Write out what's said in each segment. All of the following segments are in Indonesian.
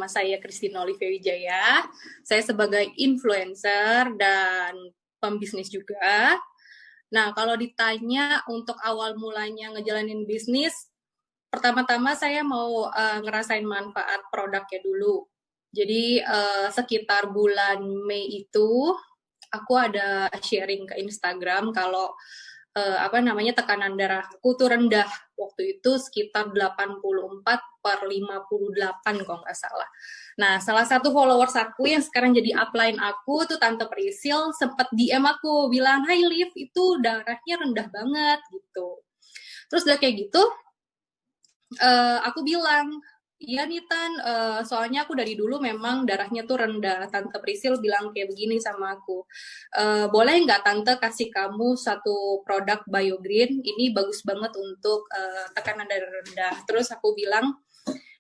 nama saya Christine Olivia Wijaya. Saya sebagai influencer dan pembisnis juga. Nah, kalau ditanya untuk awal mulanya ngejalanin bisnis, pertama-tama saya mau ngerasain manfaat produknya dulu. Jadi sekitar bulan Mei itu aku ada sharing ke Instagram kalau tekanan darahku tuh rendah. Waktu itu sekitar 84/58 kalau nggak salah. Nah, salah satu followers aku yang sekarang jadi upline aku tuh Tante Prisil sempat DM aku bilang, "Hai Liv, itu darahnya rendah banget," gitu. Terus udah kayak gitu, aku bilang, "Iya nih Tan, soalnya aku dari dulu memang darahnya tuh rendah." Tante Prisil bilang kayak begini sama aku, "Boleh nggak Tante kasih kamu satu produk BioGreen, ini bagus banget untuk tekanan darah rendah." Terus aku bilang,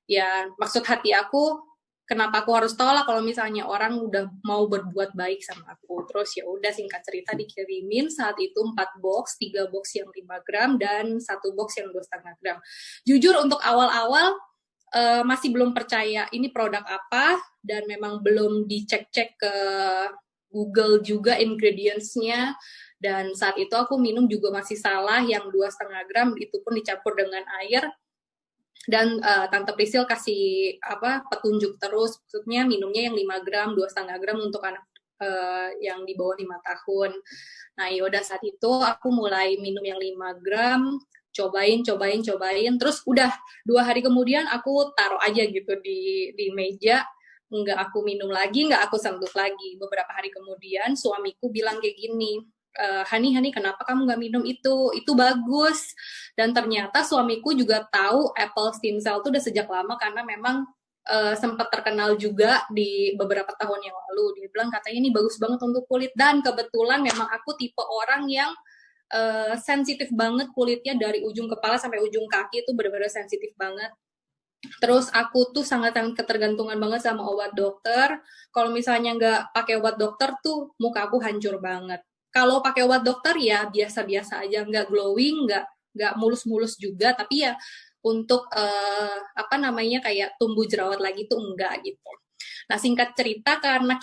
ya maksud hati aku, kenapa aku harus tolak kalau misalnya orang udah mau berbuat baik sama aku. Terus ya udah, singkat cerita dikirimin saat itu 4 box, 3 box yang 5 gram dan 1 box yang 2,5 gram. Jujur untuk awal-awal masih belum percaya ini produk apa, dan memang belum dicek-cek ke Google juga ingredients-nya, dan saat itu aku minum juga masih salah, yang 2,5 gram itu pun dicampur dengan air. Dan Tante Prisil kasih petunjuk terus, maksudnya minumnya yang 5 gram, 2,5 gram untuk anak yang di bawah 5 tahun. Nah yaudah, saat itu aku mulai minum yang 5 gram, cobain, terus udah 2 hari kemudian aku taruh aja gitu di meja, nggak aku minum lagi, nggak aku sentuh lagi. Beberapa hari kemudian suamiku bilang kayak gini, Hani, kenapa kamu nggak minum itu bagus. Dan ternyata suamiku juga tahu apple stem cell itu udah sejak lama, karena memang sempat terkenal juga di beberapa tahun yang lalu. Dia bilang katanya ini bagus banget untuk kulit, dan kebetulan memang aku tipe orang yang sensitif banget kulitnya, dari ujung kepala sampai ujung kaki itu benar-benar sensitif banget. Terus aku tuh sangat-sangat ketergantungan banget sama obat dokter. Kalau misalnya nggak pakai obat dokter tuh muka aku hancur banget. Kalau pakai obat dokter ya biasa-biasa aja, nggak glowing, nggak mulus-mulus juga, tapi ya untuk kayak tumbuh jerawat lagi tuh enggak gitu. Nah, singkat cerita, karena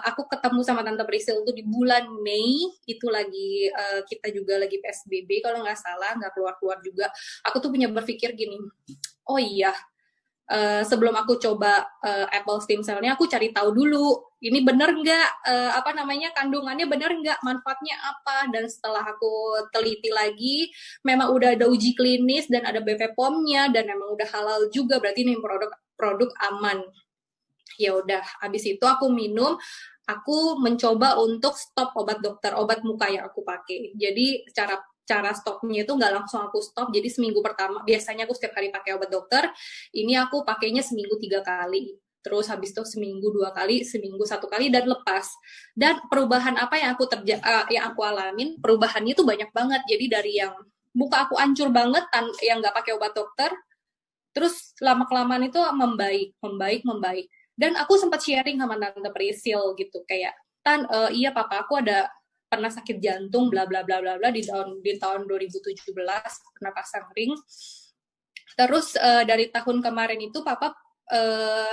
aku ketemu sama Tante Prisil tuh di bulan Mei, itu lagi kita juga lagi PSBB kalau nggak salah, nggak keluar-keluar juga. Aku tuh punya berpikir gini, oh iya, sebelum aku coba apple stem cell-nya, aku cari tahu dulu, ini bener nggak, kandungannya bener nggak, manfaatnya apa. Dan setelah aku teliti lagi, memang udah ada uji klinis dan ada BPOM-nya, dan memang udah halal juga, berarti ini produk aman. Ya udah, habis itu aku minum, aku mencoba untuk stop obat dokter, obat muka yang aku pakai. Jadi cara stopnya itu nggak langsung aku stop. Jadi seminggu pertama, biasanya aku setiap hari pakai obat dokter, ini aku pakainya seminggu 3 kali. Terus habis itu seminggu 2 kali, seminggu 1 kali, dan lepas. Dan perubahan apa yang aku alamin, perubahannya itu banyak banget. Jadi dari yang muka aku hancur banget, yang nggak pakai obat dokter, terus lama-kelamaan itu membaik. Dan aku sempat sharing sama Tante Prisil gitu, kayak, Tan, iya papa aku pernah sakit jantung bla bla bla bla bla di tahun 2017, pernah pasang ring. Terus dari tahun kemarin itu papa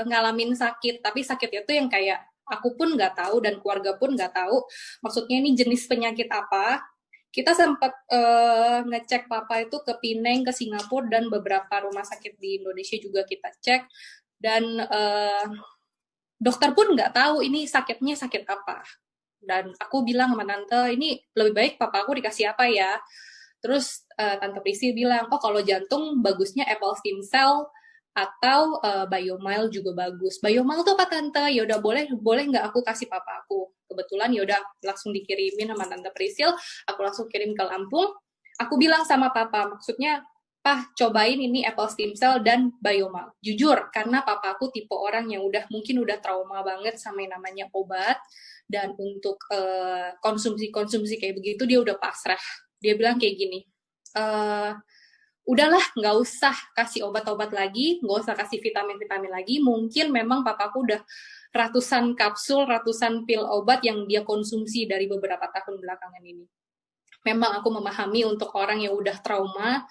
ngalamin sakit, tapi sakitnya tuh yang kayak aku pun nggak tahu dan keluarga pun nggak tahu maksudnya ini jenis penyakit apa. Kita sempat ngecek papa itu ke Penang, ke Singapura, dan beberapa rumah sakit di Indonesia juga kita cek, dan dokter pun nggak tahu ini sakitnya sakit apa. Dan aku bilang sama Tante, ini lebih baik papa aku dikasih apa ya. Terus Tante Prisi bilang, oh kalau jantung bagusnya apple stem cell atau Biomile juga bagus. Biomile tuh apa Tante? Ya udah, boleh nggak aku kasih papa aku. Kebetulan ya udah langsung dikirimin sama Tante Prisil, aku langsung kirim ke Lampung. Aku bilang sama papa, maksudnya, Pah, cobain ini apple stem cell dan Biomile. Jujur, karena papa aku tipe orang yang mungkin udah trauma banget sama yang namanya obat, dan untuk konsumsi kayak begitu dia udah pasrah. Dia bilang kayak gini, udahlah, nggak usah kasih obat-obat lagi, nggak usah kasih vitamin-vitamin lagi. Mungkin memang papaku udah ratusan kapsul, ratusan pil obat yang dia konsumsi dari beberapa tahun belakangan ini. Memang aku memahami untuk orang yang udah trauma,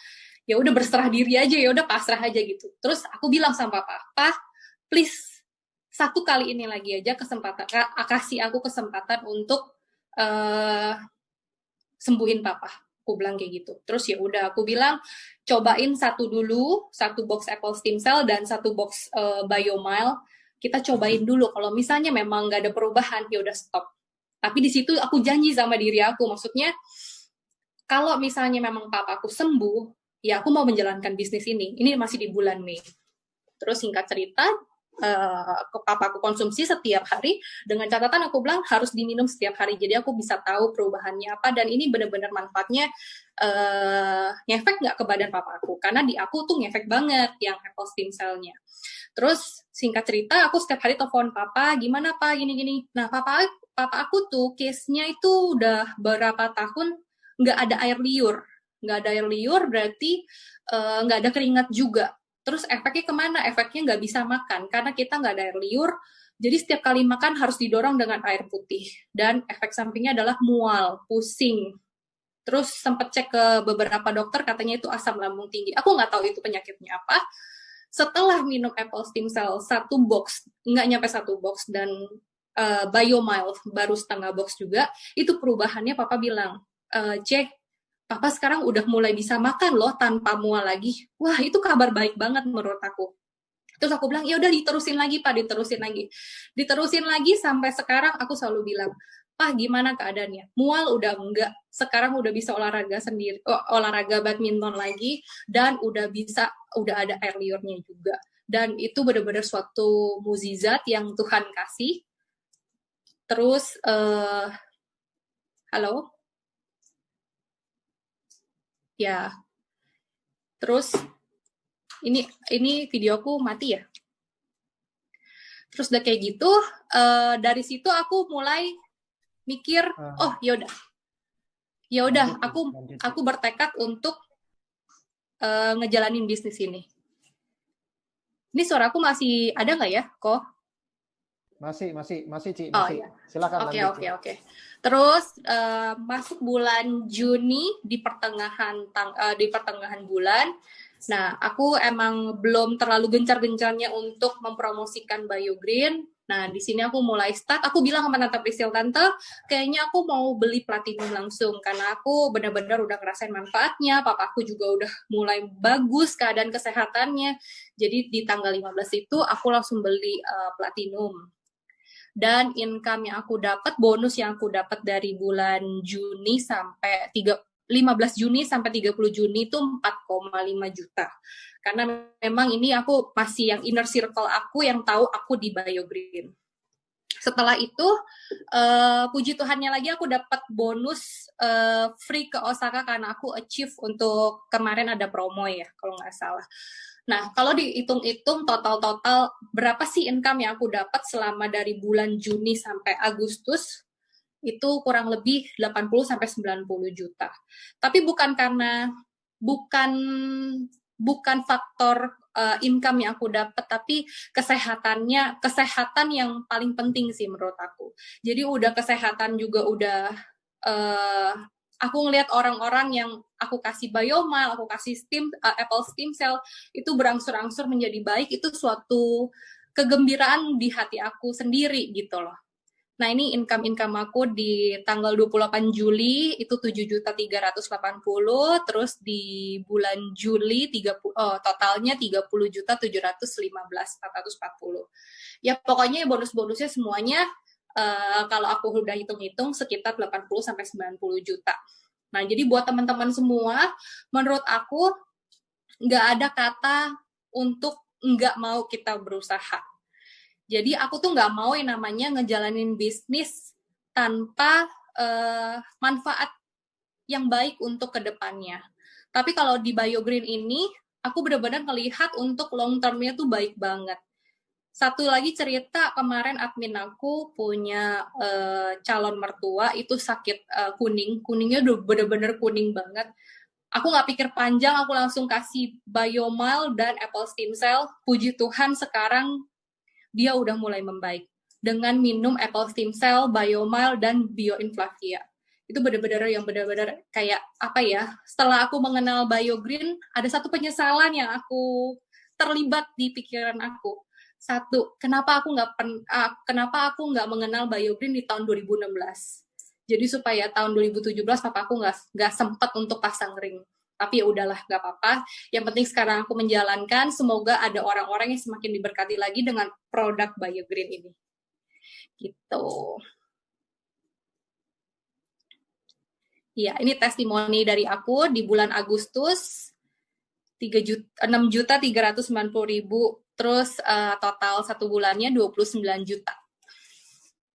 ya udah berserah diri aja, ya udah pasrah aja gitu. Terus aku bilang sama papa, please satu kali ini lagi aja kesempatan, kasih aku kesempatan untuk sembuhin papa. Aku bilang kayak gitu. Terus ya udah aku bilang cobain satu dulu, satu box Apple Stem Cell dan satu box Biomile. Kita cobain dulu. Kalau misalnya memang nggak ada perubahan, ya udah stop. Tapi di situ aku janji sama diri aku, maksudnya kalau misalnya memang papa aku sembuh, ya aku mau menjalankan bisnis ini. Ini masih di bulan Mei. Terus singkat cerita, papa aku konsumsi setiap hari dengan catatan aku bilang harus diminum setiap hari, jadi aku bisa tahu perubahannya apa, dan ini benar-benar manfaatnya ngefek nggak ke badan papa aku, karena di aku tuh ngefek banget yang Apple Stem Cell-nya. Terus singkat cerita aku setiap hari telepon papa, gimana pak gini-gini. Nah papa aku tuh case-nya itu udah berapa tahun nggak ada air liur, berarti nggak ada keringat juga. Terus efeknya kemana? Efeknya nggak bisa makan, karena kita nggak ada air liur, jadi setiap kali makan harus didorong dengan air putih. Dan efek sampingnya adalah mual, pusing. Terus sempat cek ke beberapa dokter, katanya itu asam lambung tinggi. Aku nggak tahu itu penyakitnya apa. Setelah minum Apple Stem Cell, satu box, nggak nyampe satu box, dan Biomile baru setengah box juga, itu perubahannya papa bilang, C, papa sekarang udah mulai bisa makan loh tanpa mual lagi. Wah, itu kabar baik banget menurut aku. Terus aku bilang, ya udah diterusin lagi pak, diterusin lagi sampai sekarang. Aku selalu bilang, pak gimana keadaannya? Mual udah enggak, sekarang udah bisa olahraga sendiri, olahraga badminton lagi, dan udah ada air liurnya juga. Dan itu benar-benar suatu mukjizat yang Tuhan kasih. Terus, halo? Ya, terus ini videoku mati ya. Terus udah kayak gitu, dari situ aku mulai mikir, oh ya udah, aku bertekad untuk ngejalanin bisnis ini. Ini suaraku masih ada nggak ya, kok? Masih, Ci. Oh iya. Silakan lanjut. Oke. Terus masuk bulan Juni di pertengahan bulan. Nah, aku emang belum terlalu gencar-gencarnya untuk mempromosikan BioGreen. Nah, di sini aku mulai start. Aku bilang sama Tante Priscil, Tante, kayaknya aku mau beli Platinum langsung. Karena aku benar-benar udah ngerasain manfaatnya. Papa aku juga udah mulai bagus keadaan kesehatannya. Jadi di tanggal 15 itu aku langsung beli Platinum. Dan income yang aku dapat, bonus yang aku dapat dari bulan Juni sampai 15 Juni sampai 30 Juni itu 4,5 juta. Karena memang ini aku masih yang inner circle aku yang tahu aku di BioGreen. Setelah itu, puji Tuhannya lagi aku dapat bonus free ke Osaka karena aku achieve untuk kemarin ada promo ya, kalau nggak salah. Nah, kalau dihitung-hitung total berapa sih income yang aku dapat selama dari bulan Juni sampai Agustus, itu kurang lebih 80 sampai 90 juta. Tapi bukan faktor income yang aku dapat, tapi kesehatan yang paling penting sih menurut aku. Jadi udah kesehatan juga udah aku ngelihat orang-orang yang aku kasih Biomile, aku kasih Apple Stem Cell, itu berangsur-angsur menjadi baik, itu suatu kegembiraan di hati aku sendiri gitu loh. Nah, ini income aku di tanggal 28 Juli itu 7.380, terus di bulan Juli totalnya 30.715.440. Ya pokoknya bonus-bonusnya semuanya kalau aku udah hitung-hitung sekitar 80 sampai 90 juta. Nah, jadi buat teman-teman semua, menurut aku nggak ada kata untuk nggak mau kita berusaha. Jadi aku tuh nggak mau yang namanya ngejalanin bisnis tanpa manfaat yang baik untuk kedepannya. Tapi kalau di BioGreen ini, aku benar-benar melihat untuk long term-nya tuh baik banget. Satu lagi cerita, kemarin admin aku punya calon mertua itu sakit kuningnya udah bener-bener kuning banget. Aku nggak pikir panjang, aku langsung kasih Biomile dan Apple Stem Cell. Puji Tuhan sekarang dia udah mulai membaik dengan minum Apple Stem Cell, Biomile, dan Bioinflavia. Itu benar-benar kayak apa ya, setelah aku mengenal BioGreen, ada satu penyesalan yang aku terlibat di pikiran aku. Satu, kenapa aku nggak mengenal BioGreen di tahun 2016? Jadi supaya tahun 2017 papa aku nggak sempat untuk pasang ring. Tapi ya udahlah, nggak apa-apa. Yang penting sekarang aku menjalankan. Semoga ada orang-orang yang semakin diberkati lagi dengan produk BioGreen ini. Gitu. Ya, ini testimoni dari aku di bulan Agustus 6.390.000, terus total 1 bulannya 29 juta.